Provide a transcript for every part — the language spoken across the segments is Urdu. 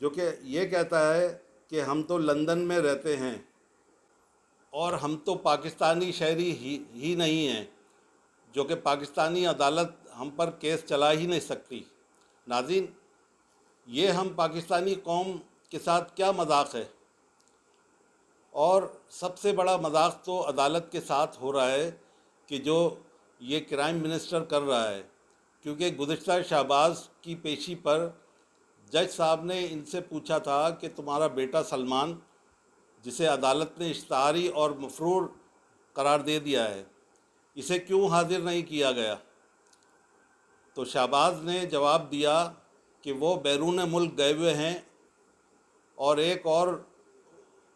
جو کہ یہ کہتا ہے کہ ہم تو لندن میں رہتے ہیں اور ہم تو پاکستانی شہری ہی نہیں ہیں، جو کہ پاکستانی عدالت ہم پر کیس چلا ہی نہیں سکتی۔ ناظرین، یہ ہم پاکستانی قوم کے ساتھ کیا مذاق ہے؟ اور سب سے بڑا مذاق تو عدالت کے ساتھ ہو رہا ہے کہ جو یہ کرائم منسٹر کر رہا ہے، کیونکہ گزشتہ شہباز کی پیشی پر جج صاحب نے ان سے پوچھا تھا کہ تمہارا بیٹا سلمان، جسے عدالت نے اشتہاری اور مفرور قرار دے دیا ہے، اسے کیوں حاضر نہیں کیا گیا؟ تو شہباز نے جواب دیا کہ وہ بیرون ملک گئے ہوئے ہیں اور ایک اور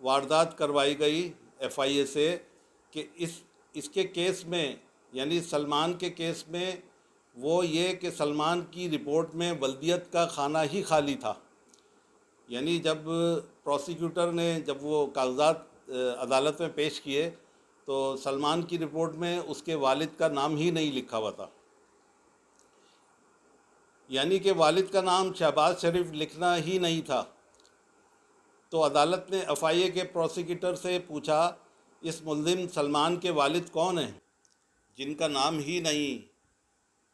واردات کروائی گئی ایف آئی اے سے کہ اس کے کیس میں، یعنی سلمان کے کیس میں، وہ یہ کہ سلمان کی رپورٹ میں ولدیت کا خانہ ہی خالی تھا۔ یعنی جب پروسیکیوٹر نے جب وہ کاغذات عدالت میں پیش کیے تو سلمان کی رپورٹ میں اس کے والد کا نام ہی نہیں لکھا ہوا تھا، یعنی کہ والد کا نام شہباز شریف لکھنا ہی نہیں تھا۔ تو عدالت نے ایف آئی اے کے پروسیکیوٹر سے پوچھا، اس ملزم سلمان کے والد کون ہیں جن کا نام ہی نہیں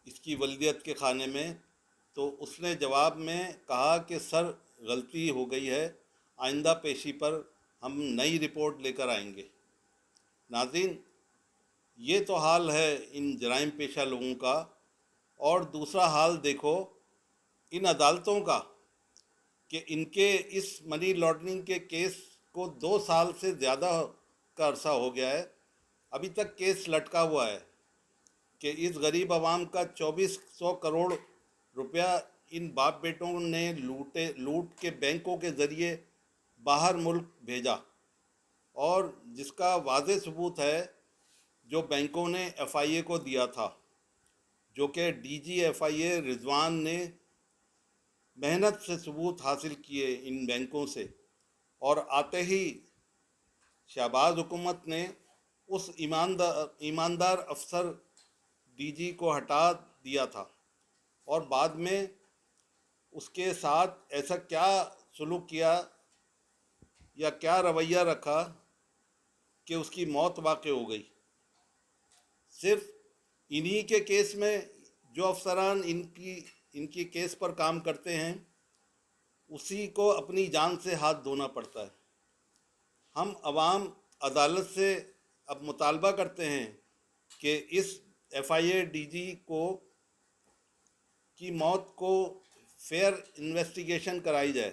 اس کی ولدیت کے خانے میں؟ تو اس نے جواب میں کہا کہ سر، غلطی ہو گئی ہے، آئندہ پیشی پر ہم نئی رپورٹ لے کر آئیں گے۔ ناظرین، یہ تو حال ہے ان جرائم پیشہ لوگوں کا، اور دوسرا حال دیکھو ان عدالتوں کا کہ ان کے اس منی لانڈرنگ کے کیس کو 2 سال سے زیادہ کا عرصہ ہو گیا ہے، ابھی تک کیس لٹکا ہوا ہے کہ اس غریب عوام کا 2400 کروڑ روپیہ ان باپ بیٹوں نے لوٹ کے بینکوں کے ذریعے باہر ملک بھیجا، اور جس کا واضح ثبوت ہے جو بینکوں نے ایف آئی اے کو دیا تھا، جو کہ ڈی جی ایف آئی اے رضوان نے محنت سے ثبوت حاصل کیے ان بینکوں سے، اور آتے ہی شہباز حکومت نے اس ایماندار افسر ڈی جی کو ہٹا دیا تھا، اور بعد میں اس کے ساتھ ایسا کیا سلوک کیا یا کیا رویہ رکھا کہ اس کی موت واقع ہو گئی۔ صرف انہی کے کیس میں جو افسران ان کی کیس پر کام کرتے ہیں، اسی کو اپنی جان سے ہاتھ دھونا پڑتا ہے۔ ہم عوام عدالت سے اب مطالبہ کرتے ہیں کہ اس ایف آئی اے ڈی جی کی موت کو فیئر انویسٹیگیشن کرائی جائے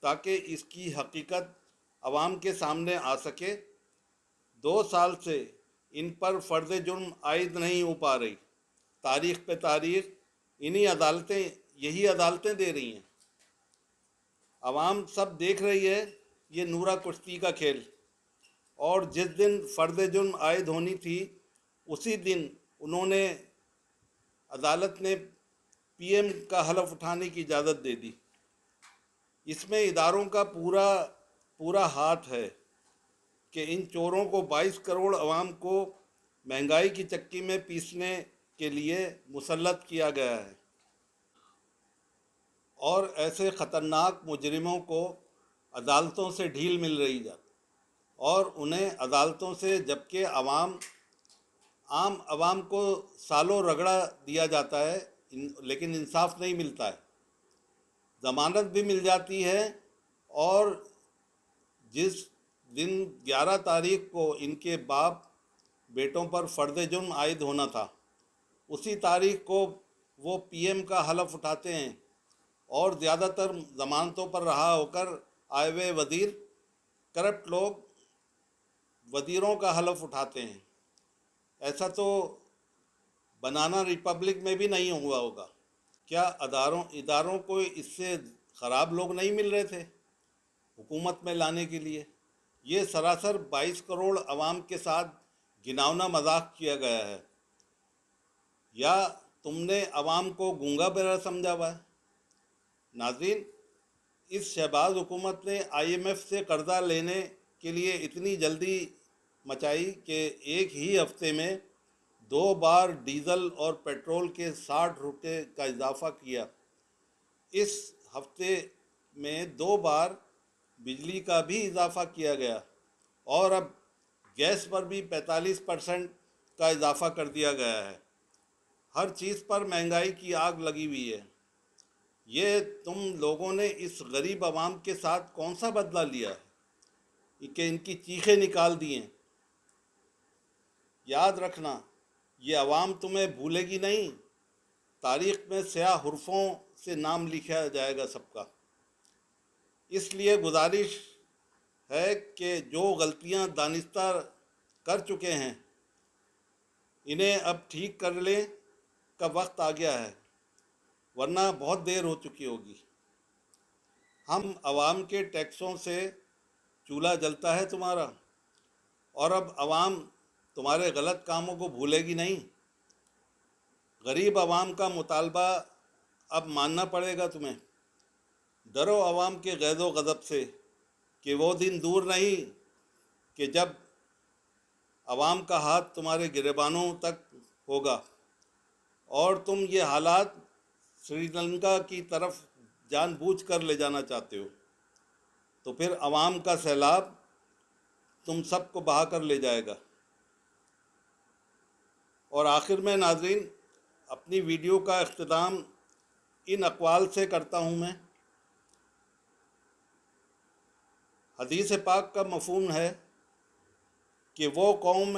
تاکہ اس کی حقیقت عوام کے سامنے آ سکے۔ 2 سال سے ان پر فرض جرم عائد نہیں ہو پا رہی، تاریخ پہ تاریخ یہی عدالتیں دے رہی ہیں۔ عوام سب دیکھ رہی ہے یہ نورا کشتی کا کھیل، اور جس دن فرض جرم عائد ہونی تھی اسی دن عدالت نے پی ایم کا حلف اٹھانے کی اجازت دے دی۔ اس میں اداروں کا پورا ہاتھ ہے کہ ان چوروں کو 22 کروڑ عوام کو مہنگائی کی چکی میں پیسنے کے لیے مسلط کیا گیا ہے، اور ایسے خطرناک مجرموں کو عدالتوں سے ڈھیل مل رہی ہے، اور انہیں عدالتوں سے جبکہ عام عوام کو سالوں رگڑا دیا جاتا ہے لیکن انصاف نہیں ملتا ہے۔ ضمانت بھی مل جاتی ہے، اور جس دن 11 تاریخ کو ان کے باپ بیٹوں پر فرض جرم عائد ہونا تھا اسی تاریخ کو وہ پی ایم کا حلف اٹھاتے ہیں، اور زیادہ تر ضمانتوں پر رہا ہو کر آئے ہوئے وزیر، کرپٹ لوگ وزیروں کا حلف اٹھاتے ہیں۔ ایسا تو بنانا ریپبلک میں بھی نہیں ہوا ہوگا۔ کیا اداروں کو اس سے خراب لوگ نہیں مل رہے تھے حکومت میں لانے کے لیے؟ یہ سراسر 22 کروڑ عوام کے ساتھ گھناؤنا مذاق کیا گیا ہے، یا تم نے عوام کو گونگا بہرا سمجھا ہوا ہے؟ ناظرین، اس شہباز حکومت نے آئی ایم ایف سے قرضہ لینے کے لیے اتنی جلدی مچائی کہ ایک ہی ہفتے میں 2 بار ڈیزل اور پیٹرول کے 60 روپے کا اضافہ کیا۔ اس ہفتے میں 2 بار بجلی کا بھی اضافہ کیا گیا اور اب گیس پر بھی 45% کا اضافہ کر دیا گیا ہے۔ ہر چیز پر مہنگائی کی آگ لگی ہوئی ہے۔ یہ تم لوگوں نے اس غریب عوام کے ساتھ کون سا بدلہ لیا ہے کہ ان کی چیخیں نکال دی ہیں؟ یاد رکھنا، یہ عوام تمہیں بھولے گی نہیں۔ تاریخ میں سیاہ حروفوں سے نام لکھا جائے گا سب کا۔ اس لیے گزارش ہے کہ جو غلطیاں دانستہ کر چکے ہیں انہیں اب ٹھیک کر لیں کا وقت آ گیا ہے، ورنہ بہت دیر ہو چکی ہوگی۔ ہم عوام کے ٹیکسوں سے چولہا جلتا ہے تمہارا، اور اب عوام تمہارے غلط کاموں کو بھولے گی نہیں۔ غریب عوام کا مطالبہ اب ماننا پڑے گا تمہیں۔ ڈرو عوام کے غیظ و غضب سے کہ وہ دن دور نہیں کہ جب عوام کا ہاتھ تمہارے گریبانوں تک ہوگا اور تم یہ حالات سری لنکا کی طرف جان بوجھ کر لے جانا چاہتے ہو، تو پھر عوام کا سیلاب تم سب کو بہا کر لے جائے گا۔ اور آخر میں ناظرین، اپنی ویڈیو کا اختتام ان اقوال سے کرتا ہوں میں۔ حدیث پاک کا مفہوم ہے کہ وہ قوم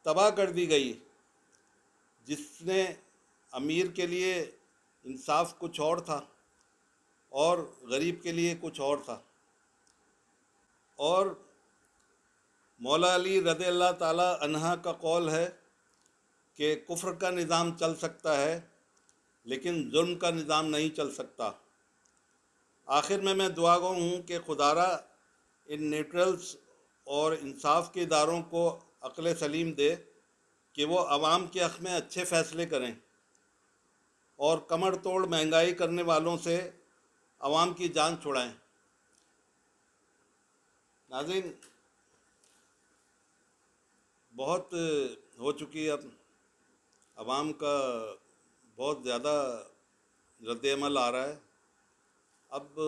تباہ کر دی گئی جس نے امیر کے لیے انصاف کچھ اور تھا اور غریب کے لیے کچھ اور تھا۔ اور مولا علی رضی اللہ تعالی عنہ کا قول ہے کہ کفر کا نظام چل سکتا ہے لیکن ظلم کا نظام نہیں چل سکتا۔ آخر میں دعا گو ہوں کہ خدارا ان نیوٹرلز اور انصاف کے اداروں کو عقل سلیم دے کہ وہ عوام کے حق میں اچھے فیصلے کریں اور کمر توڑ مہنگائی کرنے والوں سے عوام کی جان چھڑائیں۔ ناظرین، بہت ہو چکی، اب عوام کا بہت زیادہ رد عمل آ رہا ہے۔ اب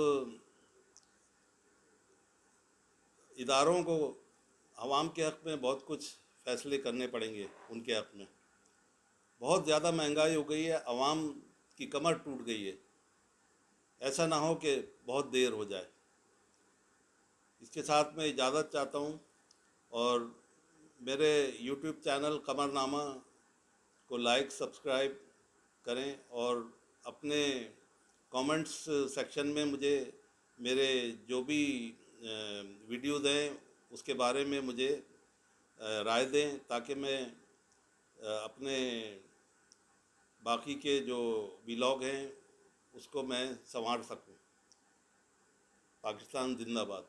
اداروں کو عوام کے حق میں بہت کچھ فیصلے کرنے پڑیں گے، ان کے حق میں۔ بہت زیادہ مہنگائی ہو گئی ہے، عوام کی کمر ٹوٹ گئی ہے۔ ایسا نہ ہو کہ بہت دیر ہو جائے۔ اس کے ساتھ میں اجازت چاہتا ہوں، اور میرے یوٹیوب چینل قمر نامہ کو لائک سبسکرائب کریں، اور اپنے کامنٹس سیکشن میں مجھے میرے جو بھی ویڈیوز ہیں اس کے بارے میں مجھے رائے دیں، تاکہ میں اپنے باقی کے جو ولاگ ہیں اس کو میں سنوار سکوں۔ پاکستان زندہ باد۔